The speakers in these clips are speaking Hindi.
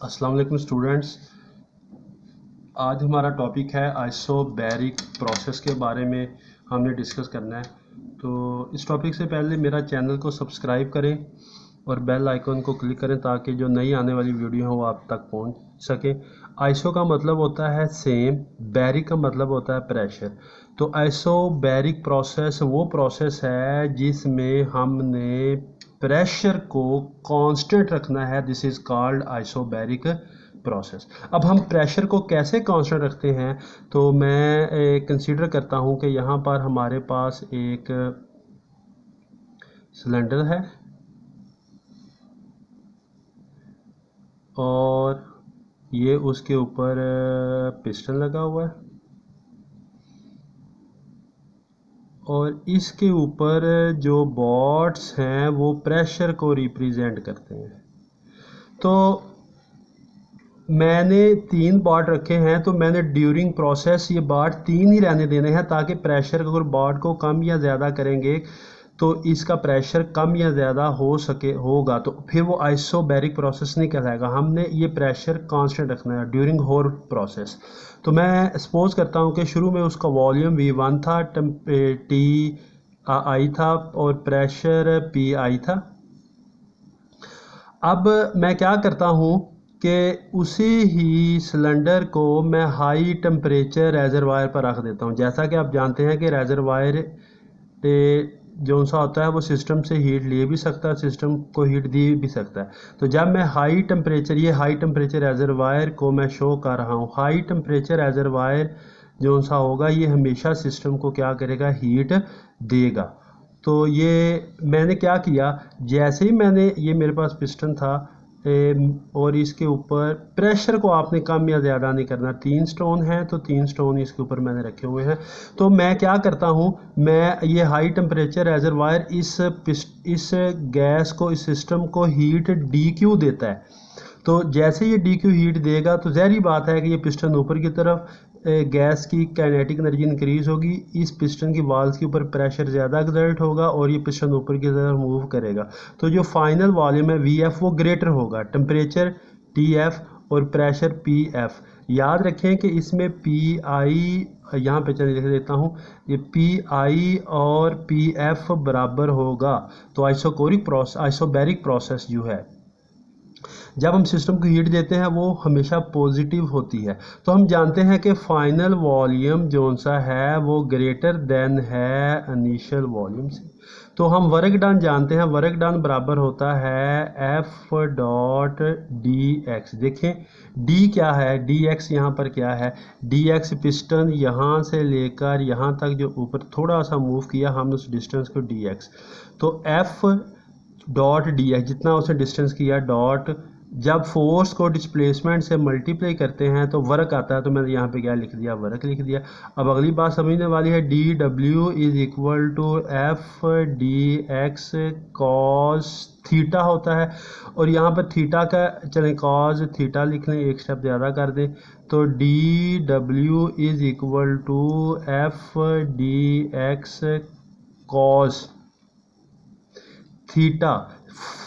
अस्सलाम वालेकुम स्टूडेंट्स। आज हमारा टॉपिक है आइसोबैरिक प्रोसेस के बारे में हमने डिस्कस करना है। तो इस टॉपिक से पहले मेरा चैनल को सब्सक्राइब करें और बेल आइकन को क्लिक करें ताकि जो नई आने वाली वीडियो हो वो आप तक पहुंच सके। आइसो का मतलब होता है सेम, बैरिक का मतलब होता है प्रेशर। तो आइसोबैरिक प्रोसेस वो प्रोसेस है जिसमें हमने प्रेशर को कांस्टेंट रखना है। This is called isobaric process. अब हम प्रेशर को कैसे कांस्टेंट रखते हैं, तो मैं कंसीडर करता हूं कि यहाँ पर हमारे पास एक सिलेंडर है और ये उसके ऊपर पिस्टन लगा हुआ है और इसके ऊपर जो बॉट्स हैं वो प्रेशर को रिप्रेजेंट करते हैं। तो मैंने 3 बार्ट रखे हैं, तो मैंने ड्यूरिंग प्रोसेस ये बार्ट 3 ही रहने देने हैं ताकि प्रेशर अगर बार्ट को कम या ज़्यादा करेंगे तो इसका प्रेशर कम या ज़्यादा होगा तो फिर वो आइसोबैरिक प्रोसेस नहीं कहलाएगा। हमने ये प्रेशर कांस्टेंट रखना है ड्यूरिंग होल प्रोसेस। तो मैं सपोज करता हूँ कि शुरू में उसका वॉल्यूम V1 था, टी आई था और प्रेशर पी आई था। अब मैं क्या करता हूँ कि उसी ही सिलेंडर को मैं हाई टेम्परेचर रेजरवायर पर रख देता हूँ। जैसा कि आप जानते हैं कि रेजरवायर जो सा होता है वो सिस्टम से हीट ले भी सकता है, सिस्टम को हीट दे भी सकता है। तो जब मैं हाई टेम्परेचर रेजरवायर को मैं शो कर रहा हूँ, हाई टेम्परेचर रेजरवायर जो सा होगा ये हमेशा सिस्टम को क्या करेगा, हीट देगा। तो ये मैंने क्या किया, जैसे ही मैंने ये मेरे पास पिस्टन था और इसके ऊपर प्रेशर को आपने कम या ज़्यादा नहीं करना। 3 स्टोन हैं तो 3 स्टोन इसके ऊपर मैंने रखे हुए हैं। तो मैं क्या करता हूँ, मैं ये हाई टेम्परेचर रेजरवायर इस गैस को, इस सिस्टम को हीट DQ देता है। तो जैसे ये DQ हीट देगा तो ज़ाहिर बात है कि ये पिस्टन ऊपर की तरफ गैस की काइनेटिक एनर्जी इंक्रीज होगी, इस पिस्टन की वाल्स के ऊपर प्रेशर ज़्यादा एक्सर्ट होगा और ये पिस्टन ऊपर की तरफ मूव करेगा। तो जो फाइनल वॉल्यूम है VF वो ग्रेटर होगा, टेम्परेचर TF और प्रेशर PF। याद रखें कि इसमें PI, यहाँ पे चलिए लिख देता हूँ, ये PI और PF बराबर होगा। तो आइसोबैरिक प्रोसेस जो है, जब हम सिस्टम को हीट देते हैं वो हमेशा पॉजिटिव होती है। तो हम जानते हैं कि फाइनल वॉल्यूम जो सा है वो ग्रेटर देन है इनिशियल वॉल्यूम से। तो हम वर्क डन जानते हैं, वर्क डन बराबर होता है F डॉट DX। देखें D क्या है, DX यहाँ पर क्या है, DX पिस्टन यहाँ से लेकर यहाँ तक जो ऊपर थोड़ा सा मूव किया हमने उस डिस्टेंस को DX। तो F डॉट DX जितना उसे डिस्टेंस किया डॉट, जब फोर्स को डिस्प्लेसमेंट से मल्टीप्लाई करते हैं तो वर्क आता है। तो मैंने यहाँ पे क्या लिख दिया, वर्क लिख दिया। अब अगली बात समझने वाली है, DW is equal to F DX cos theta होता है और यहाँ पर थीटा का चलें कॉस थीटा लिख लें, एक स्टेप ज़्यादा कर दें। तो DW is equal to F DX cos theta,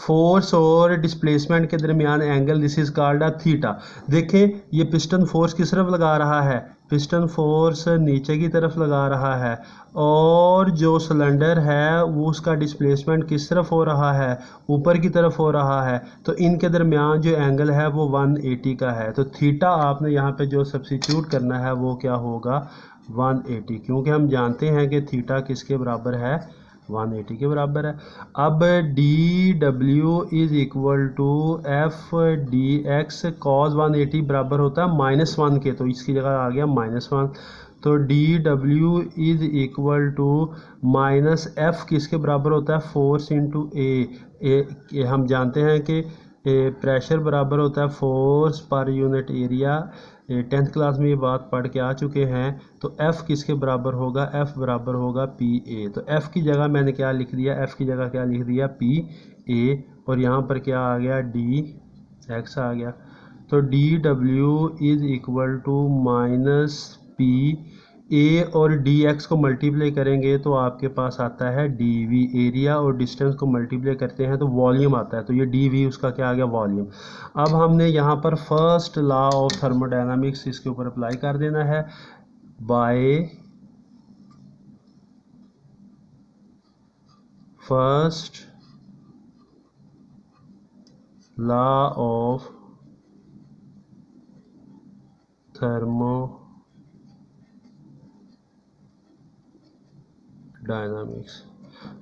force और डिस्प्लेसमेंट के दरमियान angle, this is called a theta. देखें ये पिस्टन फोर्स किस तरफ लगा रहा है, पिस्टन फोर्स नीचे की तरफ लगा रहा है और जो सिलेंडर है वो उसका डिस्प्लेसमेंट किस तरफ हो रहा है, ऊपर की तरफ हो रहा है। तो इनके दरमियान जो एंगल है वो 180 का है। तो थीटा आपने यहाँ पे जो सब्सिट्यूट करना है वो क्या होगा, 180, क्योंकि हम जानते हैं कि थीटा किसके बराबर है, 180 के बराबर है। अब DW is equal to F DX cos 180 बराबर होता है -1 के, तो इसकी जगह आ गया -1। तो DW is equal to -F किसके बराबर होता है, फोर्स इंटू ए। हम जानते हैं कि प्रेशर बराबर होता है force per unit area, 10th class में ये बात पढ़ के आ चुके हैं। तो F किसके बराबर होगा, F बराबर होगा PA। तो F की जगह मैंने क्या लिख दिया, F की जगह क्या लिख दिया, PA, और यहाँ पर क्या आ गया, DX आ गया। तो DW is equal to -P A और डी एक्स को मल्टीप्लाई करेंगे तो आपके पास आता है डी वी। एरिया और डिस्टेंस को मल्टीप्लाई करते हैं तो वॉल्यूम आता है, तो ये डी वी उसका क्या आ गया, वॉल्यूम। अब हमने यहाँ पर फर्स्ट लॉ ऑफ थर्मोडायनामिक्स इसके ऊपर अप्लाई कर देना है। By first law of thermodynamics.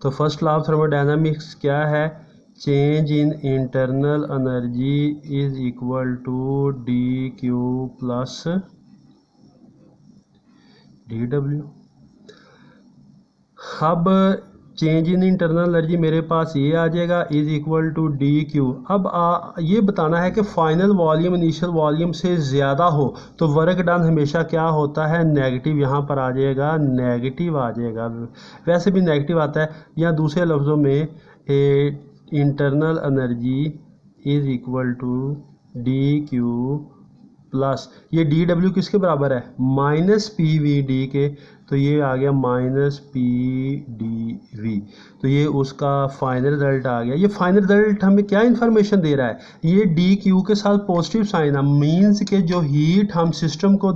तो फर्स्ट लॉ ऑफ थर्मोडायनामिक्स क्या है, change in internal energy is equal to D Q plus D W. अब चेंज इन इंटरनल एनर्जी मेरे पास ये आ जाएगा is equal to D Q. अब ये बताना है कि फाइनल वॉल्यूम इनिशियल वॉल्यूम से ज़्यादा हो तो वर्क डन हमेशा क्या होता है, नेगेटिव। यहाँ पर आ जाएगा नेगेटिव आ जाएगा, वैसे भी नेगेटिव आता है। या दूसरे लफ्ज़ों में internal energy is equal to D Q plus ये डी डब्ल्यू किसके बराबर है, माइनस पी वी डी के। तो ये आ गया माइनस पी डी वी। तो ये उसका फाइनल रिजल्ट आ गया। ये फाइनल रिजल्ट हमें क्या इन्फॉर्मेशन दे रहा है, ये डी क्यू के साथ पॉजिटिव साइन है, मीन्स के जो हीट हम सिस्टम को,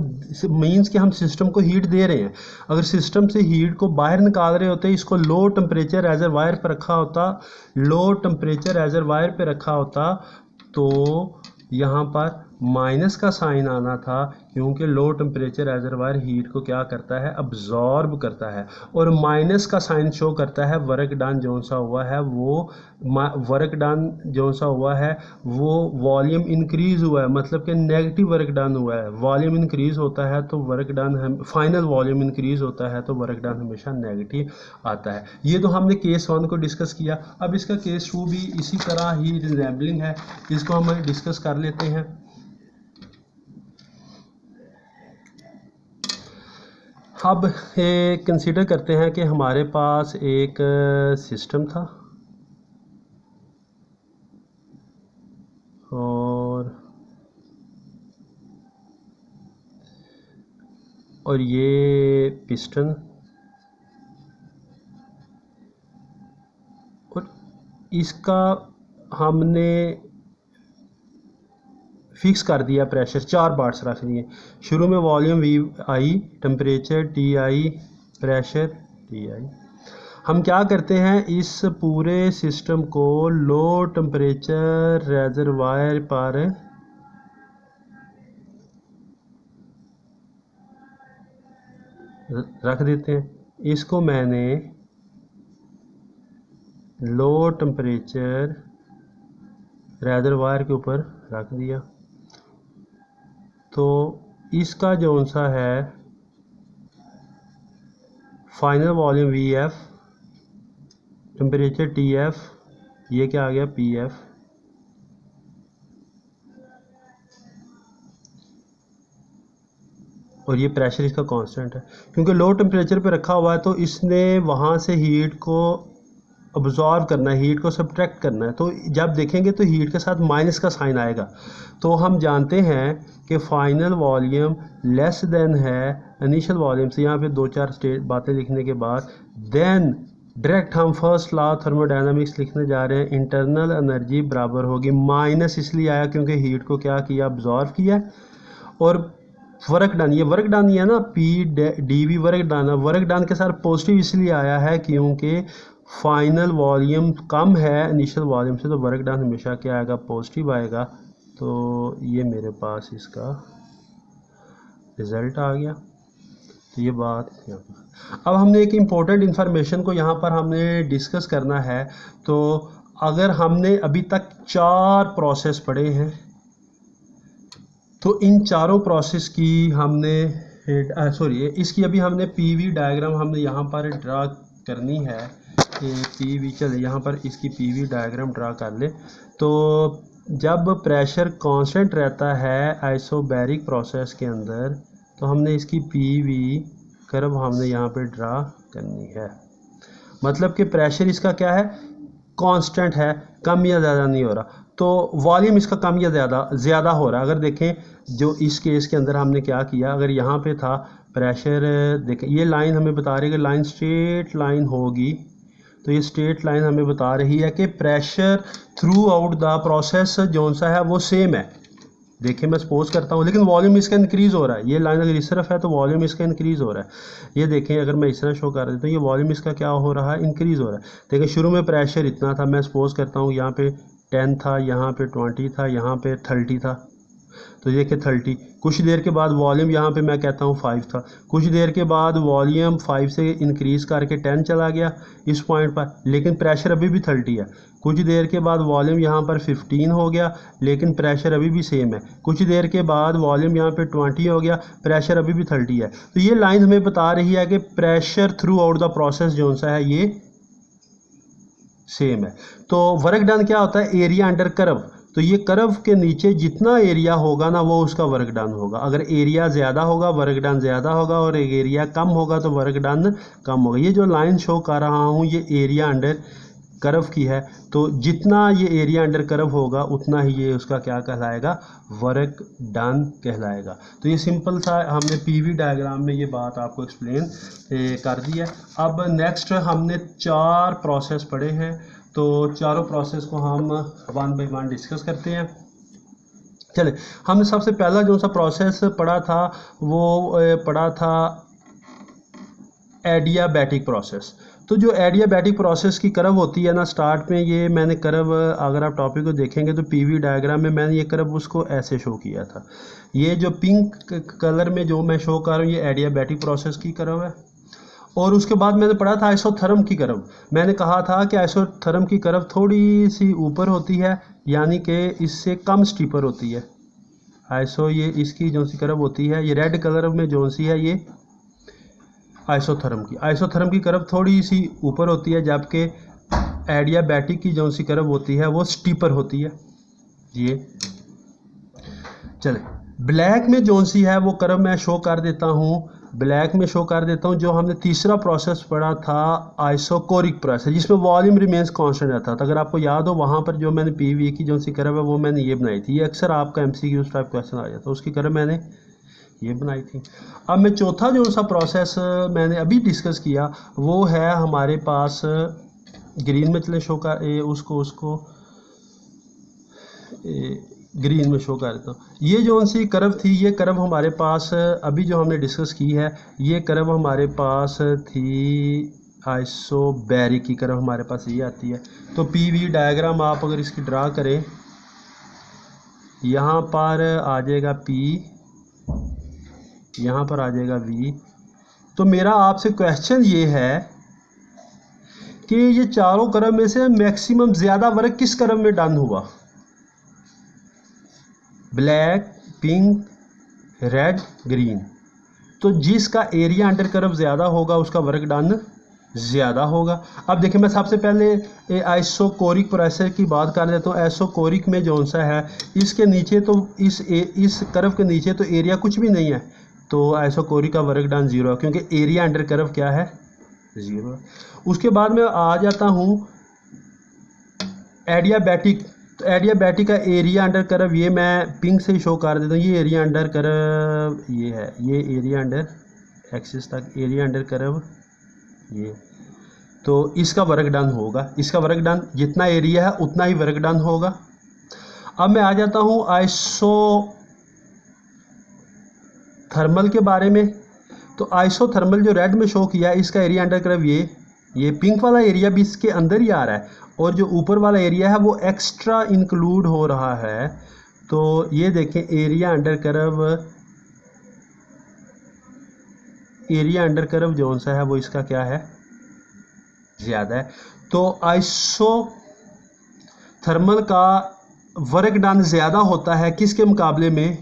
मीन्स के हम सिस्टम को हीट दे रहे हैं। अगर सिस्टम से हीट को बाहर निकाल रहे होते, इसको लो टेम्परेचर रेजरवायर पर रखा होता, लो टेम्परेचर रेजरवायर पर रखा होता तो यहाँ पर माइनस का साइन आना था, क्योंकि लो टेम्परेचर रेजरवायर हीट को क्या करता है, अब्जॉर्ब करता है। और माइनस का साइन शो करता है वर्क डन जो सा हुआ है, वो वर्क डन जो सा हुआ है वो वॉल्यूम इंक्रीज हुआ है, मतलब कि नेगेटिव वर्क डन हुआ है। वॉल्यूम इंक्रीज होता है तो work done, final volume increase होता है तो वर्क डन हमेशा नेगेटिव आता है। ये तो हमने केस 1 को डिस्कस किया। अब इसका केस 2 भी इसी तरह ही रिजेंबलिंग है, इसको हम डिस्कस कर लेते हैं। अब कंसीडर करते हैं कि हमारे पास एक सिस्टम था और ये पिस्टन, और इसका हमने फिक्स कर दिया प्रेशर, 4 पार्ट्स रख दिए। शुरू में volume we I, temperature T I, pressure T I. हम क्या करते हैं, इस पूरे सिस्टम को लो टेम्परेचर रेजरवायर पर रख देते हैं। इसको मैंने लो टेम्परेचर रेजरवायर के ऊपर रख दिया, तो इसका जो सा है final volume V F, temperature T F, ये क्या आ गया पी एफ। और ये प्रेशर इसका कांस्टेंट है, क्योंकि लो टेम्परेचर पे रखा हुआ है तो इसने वहाँ से हीट को अब्जॉर्व करना है, हीट को सब्ट्रैक्ट करना है। तो जब देखेंगे तो हीट के साथ माइनस का साइन आएगा। तो हम जानते हैं कि फाइनल वॉल्यूम लेस देन है इनिशियल वॉल्यूम से। यहाँ पे 2-4 बातें लिखने के बाद देन डायरेक्ट हम फर्स्ट लॉ थर्मोडायनामिक्स लिखने जा रहे हैं। इंटरनल एनर्जी बराबर होगी, माइनस इसलिए आया क्योंकि हीट को क्या किया, अब्जॉर्व किया। और वर्क डन, ये वर्क डन ही है ना, P D V work done है। वर्क डन के साथ पॉजिटिव इसलिए आया है क्योंकि फाइनल वॉल्यूम कम है इनिशियल वॉल्यूम से, तो वर्क डन हमेशा क्या आएगा, पॉजिटिव आएगा। तो ये मेरे पास इसका रिज़ल्ट आ गया। तो ये बात यहाँ पर। अब हमने एक इम्पोर्टेंट इन्फॉर्मेशन को यहाँ पर हमने डिस्कस करना है। तो अगर हमने अभी तक 4 प्रोसेस पढ़े हैं, तो इन चारों प्रोसेस की हमने इसकी अभी हमने पीवी डायग्राम हमने यहाँ पर ड्रा करनी है। पीवी चले यहाँ पर इसकी पीवी डायग्राम ड्रा कर ले। तो जब प्रेशर कांस्टेंट रहता है आइसोबैरिक प्रोसेस के अंदर, तो हमने इसकी पीवी कर्व हमने यहाँ पे ड्रा करनी है। मतलब कि प्रेशर इसका क्या है, कांस्टेंट है, कम या ज़्यादा नहीं हो रहा। तो वॉल्यूम इसका कम या ज़्यादा हो रहा है। अगर देखें जो इस केस के अंदर हमने क्या किया, अगर यहाँ पे था प्रेशर देखें, ये लाइन हमें बता रही है कि लाइन स्ट्रेट लाइन होगी, तो ये स्ट्रेट लाइन हमें बता रही है कि pressure through out the process जो सा है वो सेम है। देखिए मैं सपोज करता हूँ, लेकिन वॉल्यूम इसका इंक्रीज़ हो रहा है। ये लाइन अगर इस तरफ है तो वॉल्यूम इसका इंक्रीज़ हो रहा है। ये देखें, अगर मैं इस तरह शो कर देता हूँ, ये वॉल्यूम इसका क्या हो रहा है, इंक्रीज़ हो रहा है। देखिए शुरू में प्रेशर इतना था, मैं सपोज करता हूँ यहाँ पे 10 था, यहाँ पे 20 था, यहाँ पे 30 था, तो देखिए 30। कुछ देर के बाद वॉल्यूम यहाँ पे मैं कहता हूँ 5 था। कुछ देर के बाद वॉल्यूम 5 से इंक्रीज़ करके 10 चला गया इस पॉइंट पर, लेकिन प्रेशर अभी भी 30 है। कुछ देर के बाद वॉल्यूम यहाँ पर 15 हो गया, लेकिन प्रेशर अभी भी सेम है। कुछ देर के बाद वॉल्यूम यहाँ पे 20 हो गया, प्रेशर अभी भी 30 है। तो ये लाइन हमें बता रही है कि pressure through out the process जो सा है ये सेम है। तो वर्क डन क्या होता है, एरिया अंडर कर्व। तो ये कर्व के नीचे जितना एरिया होगा ना वो उसका वर्क डन होगा। अगर एरिया ज़्यादा होगा वर्क डन ज़्यादा होगा, और एरिया कम होगा तो वर्क डन कम होगा। ये जो लाइन शो कर रहा हूँ ये एरिया अंडर कर्व की है, तो जितना ये एरिया अंडर कर्व होगा उतना ही ये उसका क्या कहलाएगा, वर्क डन कहलाएगा। तो ये सिंपल सा हमने पीवी डायग्राम में ये बात आपको एक्सप्लेन कर दी है। अब नेक्स्ट हमने 4 प्रोसेस पढ़े हैं, तो चारों प्रोसेस को हम 1 बाय 1 डिस्कस करते हैं। चले, हमने सबसे पहला जो सा प्रोसेस पढ़ा था वो पढ़ा था एडियाबैटिक प्रोसेस। तो जो एडियाबैटिक प्रोसेस की कर्व होती है ना, स्टार्ट में ये मैंने कर्व, अगर आप टॉपिक को देखेंगे तो पीवी डायग्राम में मैंने ये कर्व उसको ऐसे शो किया था। ये जो पिंक कलर में जो मैं शो कर रहा हूँ ये एडियाबैटिक प्रोसेस की कर्व है। और उसके बाद मैंने पढ़ा था आइसोथर्म की कर्व। मैंने कहा था कि आइसोथर्म की कर्व थोड़ी सी ऊपर होती है, यानी कि इससे कम स्टीपर होती है। ये इसकी जो सी कर्व होती है, ये रेड कलर में जो सी है ये आइसोथर्म की कर्व थोड़ी सी ऊपर होती है, जबकि एडियाबैटिक की जो सी कर्व होती है वो स्टीपर होती है। ये चले, ब्लैक में जो सी है वो कर्व मैं शो कर देता हूँ। ब्लैक में शो कर देता हूँ जो हमने तीसरा प्रोसेस पढ़ा था आइसोकोरिक प्रोसेस, जिसमें वॉल्यूम रिमेंस कांस्टेंट रहता था। अगर आपको याद हो वहाँ पर जो मैंने पीवी की जो सी कर्व है वो मैंने ये बनाई थी। ये अक्सर आपका एमसीक्यू टाइप क्वेश्चन आ जाता है, उसकी कर्व मैंने ये बनाई थी। अब मैं चौथा जो सा प्रोसेस मैंने अभी डिस्कस किया वो है हमारे पास ग्रीन में, चले शो कर उसको ग्रीन में शो कर देता हूँ। ये जो सी कर्व थी, ये कर्व हमारे पास अभी जो हमने डिस्कस की है, ये कर्व हमारे पास थी आइसोबैरिक की कर्व, हमारे पास ये आती है। तो पीवी डायग्राम आप अगर इसकी ड्रा करें, यहाँ पर आ जाएगा पी, यहाँ पर आ जाएगा वी। तो मेरा आपसे क्वेश्चन ये है कि ये चारों कर्व में से मैक्सिमम ज़्यादा वर्क किस कर्व में डन हुआ, ब्लैक, पिंक, रेड, ग्रीन। तो जिसका एरिया अंडर कर्व ज़्यादा होगा उसका वर्क डन ज़्यादा होगा। अब देखिए मैं सबसे पहले आइसोकोरिक प्रोसेस की बात कर लेता हूँ। आइसोकोरिक में जो सा है इसके नीचे तो इस कर्व के नीचे तो एरिया कुछ भी नहीं है, तो आइसोकोरिक का वर्क डन 0 है, क्योंकि एरिया अंडर कर्व क्या है, 0 है। उसके बाद मैं आ जाता हूँ एडियाबैटिक। तो एडियाबैटिक का एरिया अंडर कर्व ये मैं पिंक से शो कर देता हूँ। ये एरिया अंडर कर्व ये है, ये एरिया अंडर एक्सिस तक एरिया अंडर कर्व ये, तो इसका वर्क डन होगा, इसका वर्क डन जितना एरिया है उतना ही वर्क डन होगा। अब मैं आ जाता हूँ आइसोथर्मल के बारे में। तो आइसोथर्मल जो रेड में शो किया इसका एरिया अंडर कर्व ये पिंक वाला एरिया भी इसके अंदर ही आ रहा है, और जो ऊपर वाला एरिया है वो एक्स्ट्रा इंक्लूड हो रहा है। तो ये देखें एरिया अंडर कर्व जो सा है वो इसका क्या है, ज़्यादा है। तो आइसोथर्मल का वर्क डन ज़्यादा होता है किसके मुकाबले में,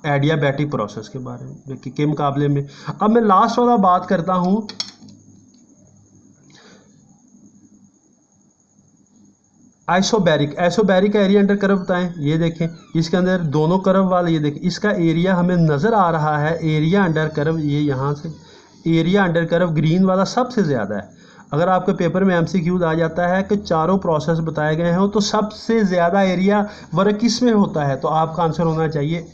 एडियाबैटिक प्रोसेस के बारे में के मुकाबले में। अब मैं लास्ट वाला बात करता हूँ आइसोबैरिक का एरिया अंडर कर्व बताएं। ये देखें इसके अंदर दोनों कर्व वाले, ये देखें इसका एरिया हमें नज़र आ रहा है, एरिया अंडर कर्व ये यहाँ से एरिया अंडर कर्व ग्रीन वाला सबसे ज़्यादा है। अगर आपके पेपर में एमसीक्यूज आ जाता है कि चारों प्रोसेस बताए गए हों तो सबसे ज़्यादा एरिया वर्क किस में होता है, तो आपका आंसर होना चाहिए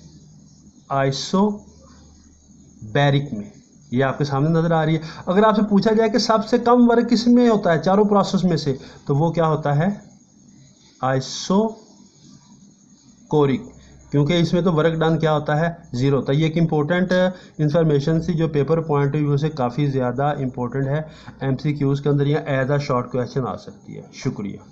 बैरिक में, ये आपके सामने नज़र आ रही है। अगर आपसे पूछा जाए कि सबसे कम वर्क किस में होता है चारों प्रोसेस में से, तो वो क्या होता है? आइसोकोरिक, क्योंकि इसमें तो वर्क डन क्या होता है? ज़ीरो होता है। ये एक इम्पोर्टेंट इन्फॉर्मेशन थी जो पेपर पॉइंट ऑफ व्यू से काफ़ी ज़्यादा इम्पोर्टेंट है, MCQs के अंदर या एज अ शॉर्ट क्वेश्चन आ सकती है। शुक्रिया।